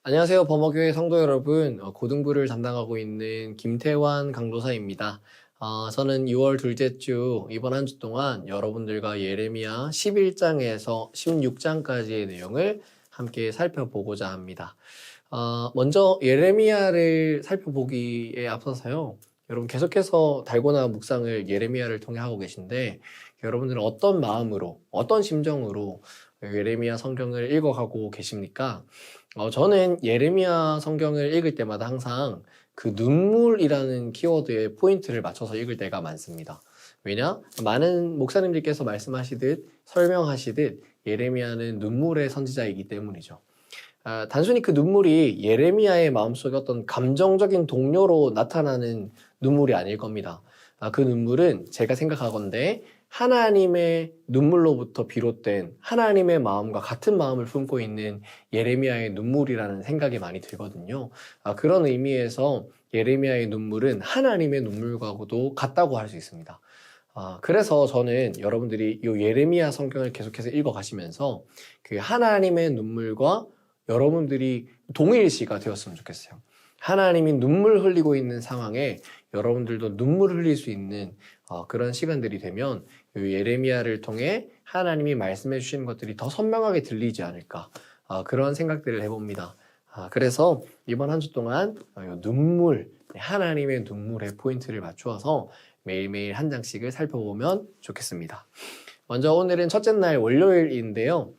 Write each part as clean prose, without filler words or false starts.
안녕하세요. 범어교회 성도 여러분. 고등부를 담당하고 있는 김태환 강도사입니다. 저는 6월 둘째 주, 이번 한 주 동안 여러분들과 예레미야 11장에서 16장까지의 내용을 함께 살펴보고자 합니다. 먼저 예레미야를 살펴보기에 앞서서요. 여러분 계속해서 달고나 묵상을 예레미야를 통해 하고 계신데, 여러분들은 어떤 마음으로, 어떤 심정으로 예레미야 성경을 읽어가고 계십니까? 저는 예레미야 성경을 읽을 때마다 항상 그 눈물이라는 키워드에 포인트를 맞춰서 읽을 때가 많습니다. 왜냐? 많은 목사님들께서 말씀하시듯 설명하시듯 예레미야는 눈물의 선지자이기 때문이죠. 단순히 그 눈물이 예레미야의 마음속에 어떤 감정적인 동료로 나타나는 눈물이 아닐 겁니다. 그 눈물은 제가 생각하건대 하나님의 눈물로부터 비롯된 하나님의 마음과 같은 마음을 품고 있는 예레미야의 눈물이라는 생각이 많이 들거든요. 그런 의미에서 예레미야의 눈물은 하나님의 눈물과도 같다고 할 수 있습니다. 그래서 저는 여러분들이 이 예레미야 성경을 계속해서 읽어가시면서 그 하나님의 눈물과 여러분들이 동일시가 되었으면 좋겠어요. 하나님이 눈물 흘리고 있는 상황에 여러분들도 눈물 흘릴 수 있는 그런 시간들이 되면 예레미야를 통해 하나님이 말씀해 주시는 것들이 더 선명하게 들리지 않을까, 그런 생각들을 해봅니다. 그래서 이번 한 주 동안 눈물, 하나님의 눈물에 포인트를 맞추어서 매일매일 한 장씩을 살펴보면 좋겠습니다. 먼저 오늘은 첫째 날 월요일인데요.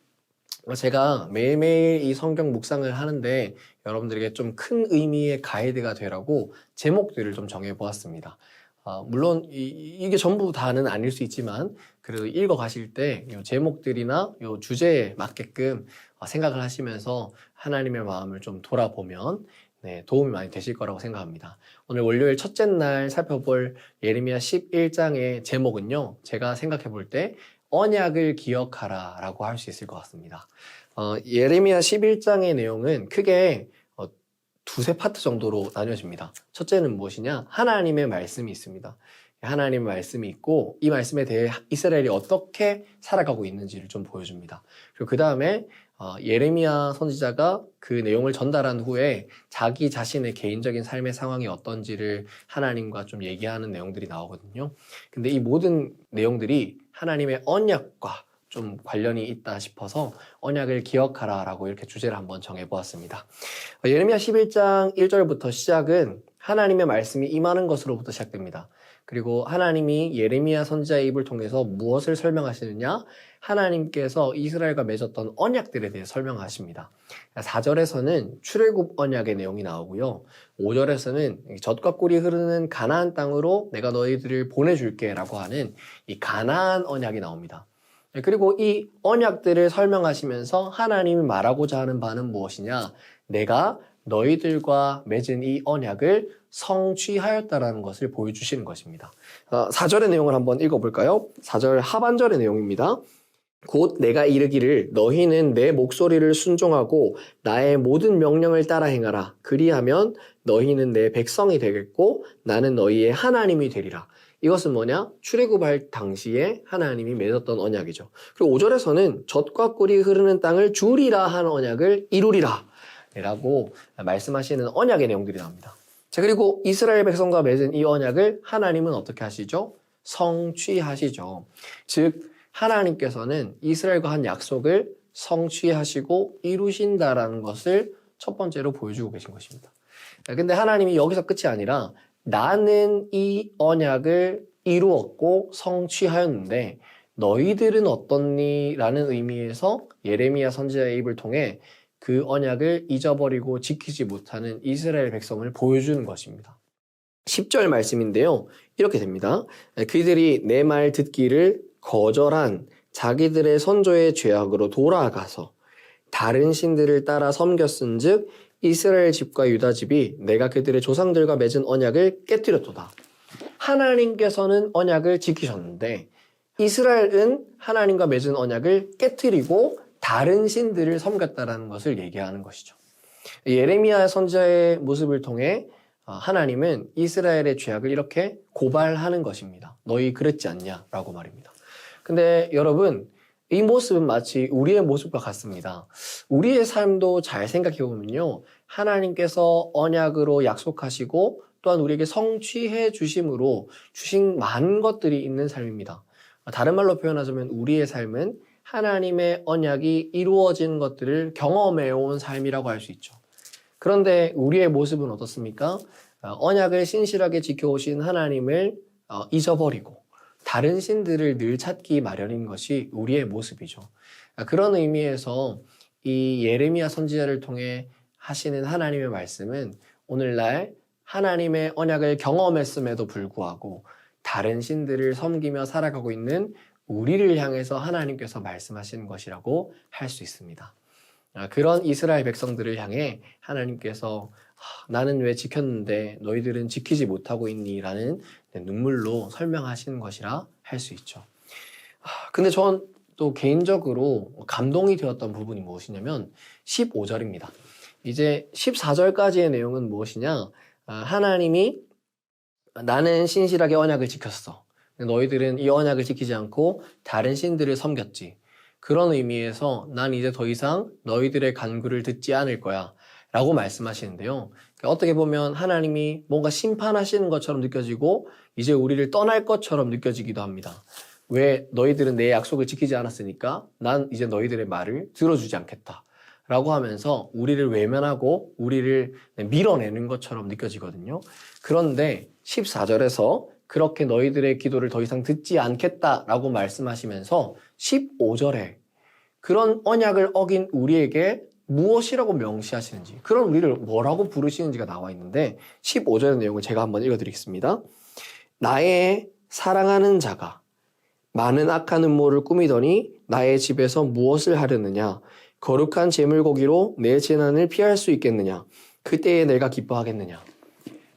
제가 매일매일 이 성경 묵상을 하는데 여러분들에게 좀 큰 의미의 가이드가 되라고 제목들을 좀 정해보았습니다. 물론 이게 전부 다는 아닐 수 있지만 그래도 읽어가실 때 이 제목들이나 이 주제에 맞게끔 생각을 하시면서 하나님의 마음을 좀 돌아보면 도움이 많이 되실 거라고 생각합니다. 오늘 월요일 첫째 날 살펴볼 예레미야 11장의 제목은요, 제가 생각해 볼 때 언약을 기억하라 라고 할 수 있을 것 같습니다. 예레미야 11장의 내용은 크게 두세 파트 정도로 나뉘어집니다. 첫째는 무엇이냐? 하나님의 말씀이 있습니다. 하나님의 말씀이 있고 이 말씀에 대해 이스라엘이 어떻게 살아가고 있는지를 좀 보여줍니다. 그리고 그 다음에 예레미야 선지자가 그 내용을 전달한 후에 자기 자신의 개인적인 삶의 상황이 어떤지를 하나님과 좀 얘기하는 내용들이 나오거든요. 근데 이 모든 내용들이 하나님의 언약과 좀 관련이 있다 싶어서 언약을 기억하라 라고 이렇게 주제를 한번 정해보았습니다. 예레미야 11장 1절부터 시작은 하나님의 말씀이 임하는 것으로부터 시작됩니다. 그리고 하나님이 예레미야 선지자의 입을 통해서 무엇을 설명하시느냐? 하나님께서 이스라엘과 맺었던 언약들에 대해 설명하십니다. 4절에서는 출애굽 언약의 내용이 나오고요. 5절에서는 젖과 꿀이 흐르는 가나안 땅으로 내가 너희들을 보내줄게 라고 하는 이 가나안 언약이 나옵니다. 그리고 이 언약들을 설명하시면서 하나님이 말하고자 하는 바는 무엇이냐? 내가 너희들과 맺은 이 언약을 성취하였다라는 것을 보여주시는 것입니다. 4절의 내용을 한번 읽어볼까요? 4절 하반절의 내용입니다. 곧 내가 이르기를 너희는 내 목소리를 순종하고 나의 모든 명령을 따라 행하라. 그리하면 너희는 내 백성이 되겠고 나는 너희의 하나님이 되리라. 이것은 뭐냐? 출애굽할 당시에 하나님이 맺었던 언약이죠. 그리고 5절에서는 젖과 꿀이 흐르는 땅을 주리라 하는 언약을 이루리라 라고 말씀하시는 언약의 내용들이 나옵니다. 자, 그리고 이스라엘 백성과 맺은 이 언약을 하나님은 어떻게 하시죠? 성취하시죠. 즉 하나님께서는 이스라엘과 한 약속을 성취하시고 이루신다라는 것을 첫 번째로 보여주고 계신 것입니다. 근데 하나님이 여기서 끝이 아니라 나는 이 언약을 이루었고 성취하였는데 너희들은 어떻니? 라는 의미에서 예레미야 선지자의 입을 통해 그 언약을 잊어버리고 지키지 못하는 이스라엘 백성을 보여주는 것입니다. 10절 말씀인데요. 이렇게 됩니다. 그들이 내 말 듣기를 거절한 자기들의 선조의 죄악으로 돌아가서 다른 신들을 따라 섬겼은즉 이스라엘 집과 유다 집이 내가 그들의 조상들과 맺은 언약을 깨뜨렸도다. 하나님께서는 언약을 지키셨는데 이스라엘은 하나님과 맺은 언약을 깨뜨리고 다른 신들을 섬겼다라는 것을 얘기하는 것이죠. 예레미야 선지자의 모습을 통해 하나님은 이스라엘의 죄악을 이렇게 고발하는 것입니다. 너희 그랬지 않냐? 라고 말입니다. 근데 여러분, 이 모습은 마치 우리의 모습과 같습니다. 우리의 삶도 잘 생각해 보면요. 하나님께서 언약으로 약속하시고 또한 우리에게 성취해 주심으로 주신 많은 것들이 있는 삶입니다. 다른 말로 표현하자면 우리의 삶은 하나님의 언약이 이루어진 것들을 경험해 온 삶이라고 할 수 있죠. 그런데 우리의 모습은 어떻습니까? 언약을 신실하게 지켜오신 하나님을 잊어버리고 다른 신들을 늘 찾기 마련인 것이 우리의 모습이죠. 그런 의미에서 이 예레미야 선지자를 통해 하시는 하나님의 말씀은 오늘날 하나님의 언약을 경험했음에도 불구하고 다른 신들을 섬기며 살아가고 있는 우리를 향해서 하나님께서 말씀하시는 것이라고 할 수 있습니다. 그런 이스라엘 백성들을 향해 하나님께서 나는 왜 지켰는데 너희들은 지키지 못하고 있니? 라는 눈물로 설명하시는 것이라 할 수 있죠. 근데 전 또 개인적으로 감동이 되었던 부분이 무엇이냐면 15절입니다. 이제 14절까지의 내용은 무엇이냐? 하나님이 나는 신실하게 언약을 지켰어. 너희들은 이 언약을 지키지 않고 다른 신들을 섬겼지. 그런 의미에서 난 이제 더 이상 너희들의 간구를 듣지 않을 거야 라고 말씀하시는데요. 어떻게 보면 하나님이 뭔가 심판하시는 것처럼 느껴지고 이제 우리를 떠날 것처럼 느껴지기도 합니다. 왜 너희들은 내 약속을 지키지 않았으니까 난 이제 너희들의 말을 들어주지 않겠다 라고 하면서 우리를 외면하고 우리를 밀어내는 것처럼 느껴지거든요. 그런데 14절에서 그렇게 너희들의 기도를 더 이상 듣지 않겠다라고 말씀하시면서 15절에 그런 언약을 어긴 우리에게 무엇이라고 명시하시는지, 그런 우리를 뭐라고 부르시는지가 나와 있는데 15절의 내용을 제가 한번 읽어드리겠습니다. 나의 사랑하는 자가 많은 악한 음모를 꾸미더니 나의 집에서 무엇을 하려느냐? 거룩한 제물고기로 내 재난을 피할 수 있겠느냐? 그때에 내가 기뻐하겠느냐?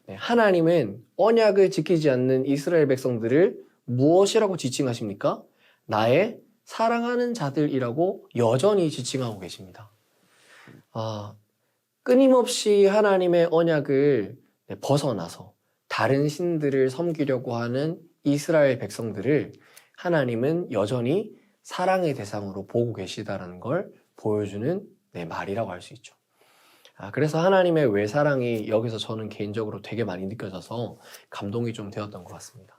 하나님은 언약을 지키지 않는 이스라엘 백성들을 무엇이라고 지칭하십니까? 나의 사랑하는 자들이라고 여전히 지칭하고 계십니다. 끊임없이 하나님의 언약을 벗어나서 다른 신들을 섬기려고 하는 이스라엘 백성들을 하나님은 여전히 사랑의 대상으로 보고 계시다는 걸 보여주는 말이라고 할 수 있죠. 그래서 하나님의 외사랑이 여기서 저는 개인적으로 되게 많이 느껴져서 감동이 좀 되었던 것 같습니다.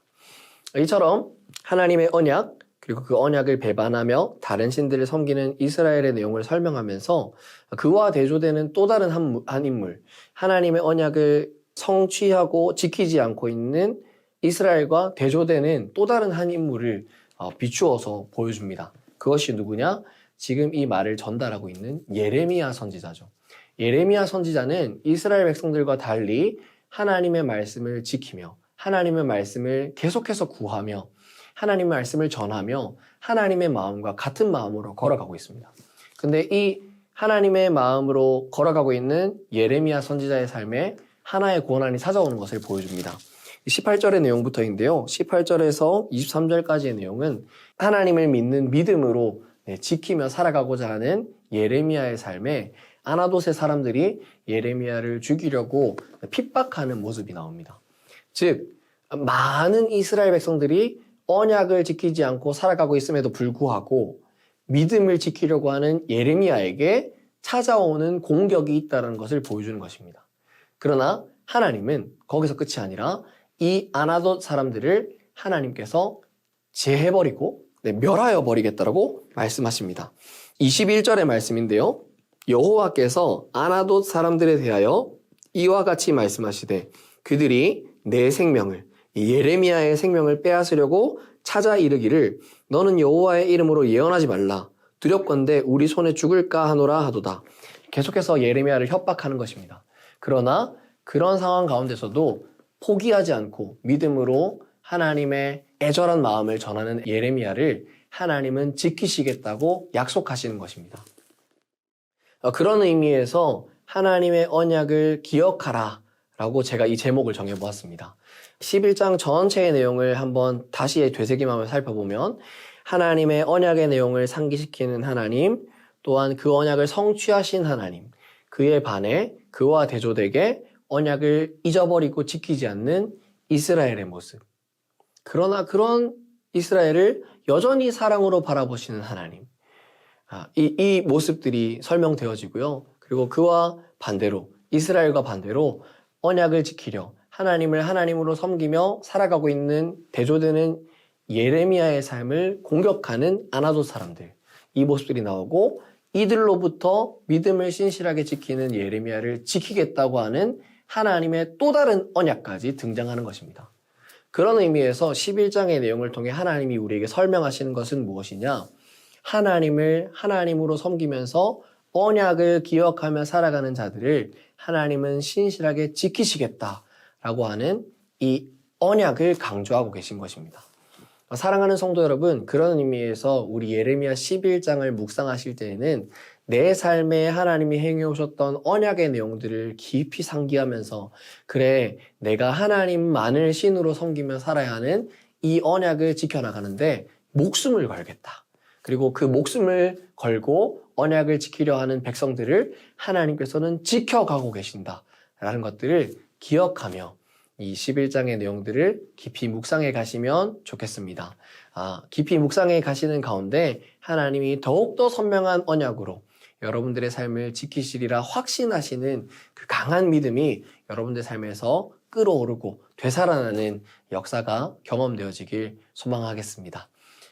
이처럼 하나님의 언약, 그리고 그 언약을 배반하며 다른 신들을 섬기는 이스라엘의 내용을 설명하면서 그와 대조되는 또 다른 한 인물, 하나님의 언약을 성취하고 지키지 않고 있는 이스라엘과 대조되는 또 다른 한 인물을 비추어서 보여줍니다. 그것이 누구냐? 지금 이 말을 전달하고 있는 예레미야 선지자죠. 예레미야 선지자는 이스라엘 백성들과 달리 하나님의 말씀을 지키며 하나님의 말씀을 계속해서 구하며 하나님의 말씀을 전하며 하나님의 마음과 같은 마음으로 걸어가고 있습니다. 근데 이 하나님의 마음으로 걸어가고 있는 예레미야 선지자의 삶에 하나의 고난이 찾아오는 것을 보여줍니다. 18절의 내용부터인데요. 18절에서 23절까지의 내용은 하나님을 믿는 믿음으로 지키며 살아가고자 하는 예레미야의 삶에 아나돗의 사람들이 예레미야를 죽이려고 핍박하는 모습이 나옵니다. 즉, 많은 이스라엘 백성들이 언약을 지키지 않고 살아가고 있음에도 불구하고 믿음을 지키려고 하는 예레미야에게 찾아오는 공격이 있다는 것을 보여주는 것입니다. 그러나 하나님은 거기서 끝이 아니라 이 아나돗 사람들을 하나님께서 제해버리고 멸하여 버리겠다라고 말씀하십니다. 21절의 말씀인데요. 여호와께서 아나돗 사람들에 대하여 이와 같이 말씀하시되 그들이 내 생명을 예레미야의 생명을 빼앗으려고 찾아 이르기를 너는 여호와의 이름으로 예언하지 말라 두렵건대 우리 손에 죽을까 하노라 하도다. 계속해서 예레미야를 협박하는 것입니다. 그러나 그런 상황 가운데서도 포기하지 않고 믿음으로 하나님의 애절한 마음을 전하는 예레미야를 하나님은 지키시겠다고 약속하시는 것입니다. 그런 의미에서 하나님의 언약을 기억하라 라고 제가 이 제목을 정해보았습니다. 11장 전체의 내용을 한번 다시 되새김하며 살펴보면 하나님의 언약의 내용을 상기시키는 하나님, 또한 그 언약을 성취하신 하나님, 그에 반해 그와 대조되게 언약을 잊어버리고 지키지 않는 이스라엘의 모습. 그러나 그런 이스라엘을 여전히 사랑으로 바라보시는 하나님. 이 모습들이 설명되어지고요. 그리고 그와 반대로, 이스라엘과 반대로 언약을 지키려 하나님을 하나님으로 섬기며 살아가고 있는 대조되는 예레미야의 삶을 공격하는 아나돗 사람들. 이 모습들이 나오고 이들로부터 믿음을 신실하게 지키는 예레미야를 지키겠다고 하는 하나님의 또 다른 언약까지 등장하는 것입니다. 그런 의미에서 11장의 내용을 통해 하나님이 우리에게 설명하시는 것은 무엇이냐? 하나님을 하나님으로 섬기면서 언약을 기억하며 살아가는 자들을 하나님은 신실하게 지키시겠다라고 하는 이 언약을 강조하고 계신 것입니다. 사랑하는 성도 여러분, 그런 의미에서 우리 예레미야 11장을 묵상하실 때에는 내 삶에 하나님이 행해 오셨던 언약의 내용들을 깊이 상기하면서 그래, 내가 하나님만을 신으로 섬기며 살아야 하는 이 언약을 지켜나가는데 목숨을 걸겠다. 그리고 그 목숨을 걸고 언약을 지키려 하는 백성들을 하나님께서는 지켜가고 계신다라는 것들을 기억하며 이 11장의 내용들을 깊이 묵상해 가시면 좋겠습니다. 깊이 묵상해 가시는 가운데 하나님이 더욱더 선명한 언약으로 여러분들의 삶을 지키시리라 확신하시는 그 강한 믿음이 여러분들의 삶에서 끌어오르고 되살아나는 역사가 경험되어지길 소망하겠습니다.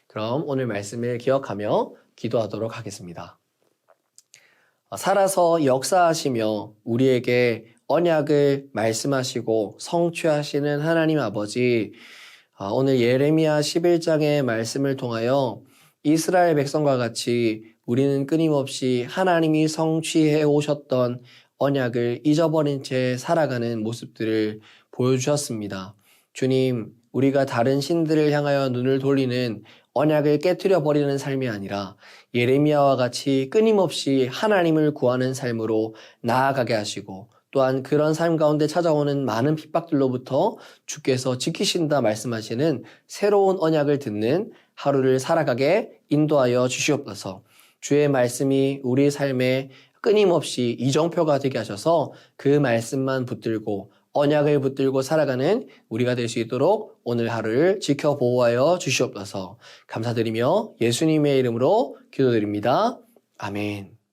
그럼 오늘 말씀을 기억하며 기도하도록 하겠습니다. 살아서 역사하시며 우리에게 언약을 말씀하시고 성취하시는 하나님 아버지, 오늘 예레미야 11장의 말씀을 통하여 이스라엘 백성과 같이 우리는 끊임없이 하나님이 성취해 오셨던 언약을 잊어버린 채 살아가는 모습들을 보여주셨습니다. 주님, 우리가 다른 신들을 향하여 눈을 돌리는 언약을 깨트려 버리는 삶이 아니라 예레미야와 같이 끊임없이 하나님을 구하는 삶으로 나아가게 하시고 또한 그런 삶 가운데 찾아오는 많은 핍박들로부터 주께서 지키신다 말씀하시는 새로운 언약을 듣는 하루를 살아가게 인도하여 주시옵소서. 주의 말씀이 우리 삶에 끊임없이 이정표가 되게 하셔서 그 말씀만 붙들고 언약을 붙들고 살아가는 우리가 될 수 있도록 오늘 하루를 지켜 보호하여 주시옵소서. 감사드리며 예수님의 이름으로 기도드립니다. 아멘.